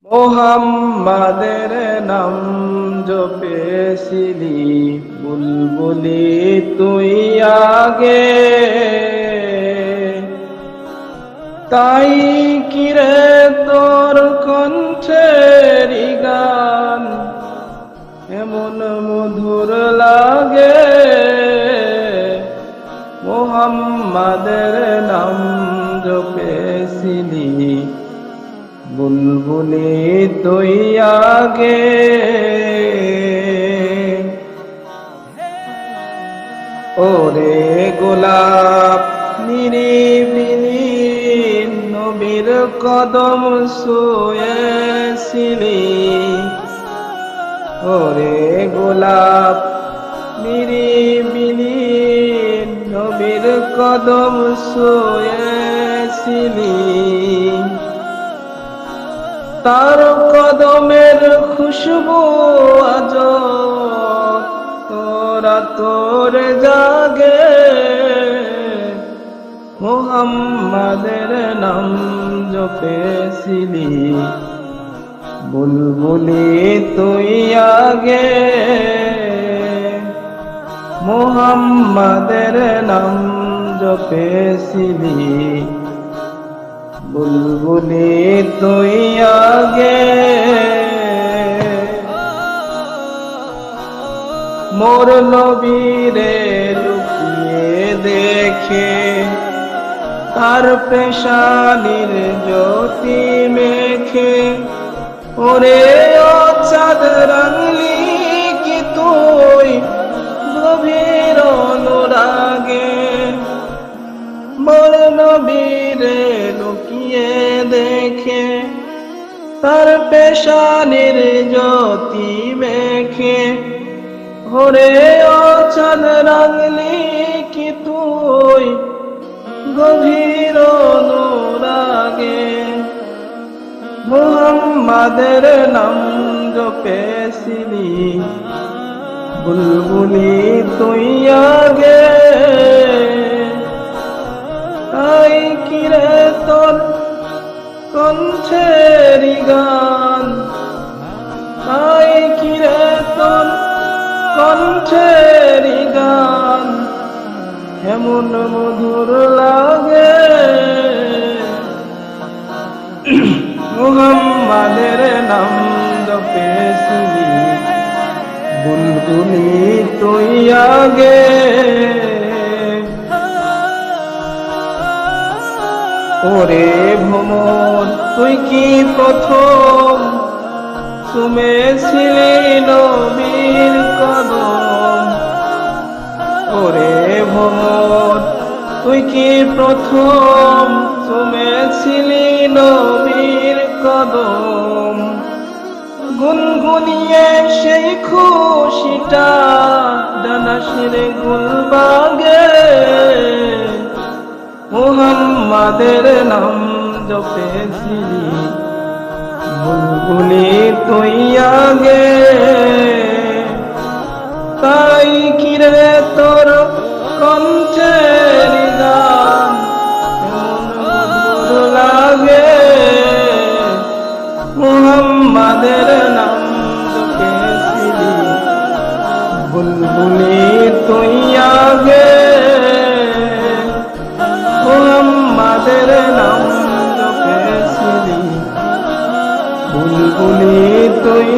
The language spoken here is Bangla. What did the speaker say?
মোহাম্মদের নাম জপেছিলি বুলবুলি তুই আগে, তাই কিরে তোর কণ্ঠের গান এমন মধুর লাগে। মোহাম্মদের নাম জপেছিলি বুলবুলি তুই আগে, ওরে গোলাপ নিরিবিলি নবীর কদম ছুঁয়েছিলি, ওরে গোলাপ নিরিবিলি নবীর কদম ছুঁয়েছিলি। তার কদমের খুশবু আজ তোরা তোর জাগে। মোহাম্মদের নাম জপেছিলি বুলবুলি তুই আগে, মোহাম্মদের নাম জপেছিলি বুলবুলি তুই আগে। মোর নবীরে লুকিয়ে দেখে তার পেশানির জ্যোতি মেখে, ওরে ও চাঁদ রাঙলি কি তুই গভীর অনুরাগে। মোর নবীরে লুকিয়ে দেখে তার পেশানির জ্যোতি মেখে, ওরে ও চাঁদ রাঙলি কি তুই গভীর অনুরাগে। মোহাম্মদের নাম জপেছিলি বুলবুলি তুই আগে, তাই কিরে তোর কণ্ঠের গান, তাই কিরে তোর কণ্ঠের গান এমন মধুর লাগে। মোহাম্মদের নাম জপেছিলি বুলবুলি তুই আগে, ওরে ভ্রমর তুই কি প্রথম চুমেছিলি নবীর কদম। ওরে ভ্রমর তুই কি প্রথম চুমেছিলি নবীর কদম। গুনগুনিয়ে সেই খুশিটা ডানাসের গুলবাগে। মোহাম্মদের নাম জপেছিলি বুলবুলি তুই আগে, তাই কিরে তোর কণ্ঠের গান এমন মধুর লাগে। মোহাম্মদের নাম জপেছিলি বুলবুলি তুই আগে, মোহাম্মদের নাম জপেছিলি বুলবুলি তুই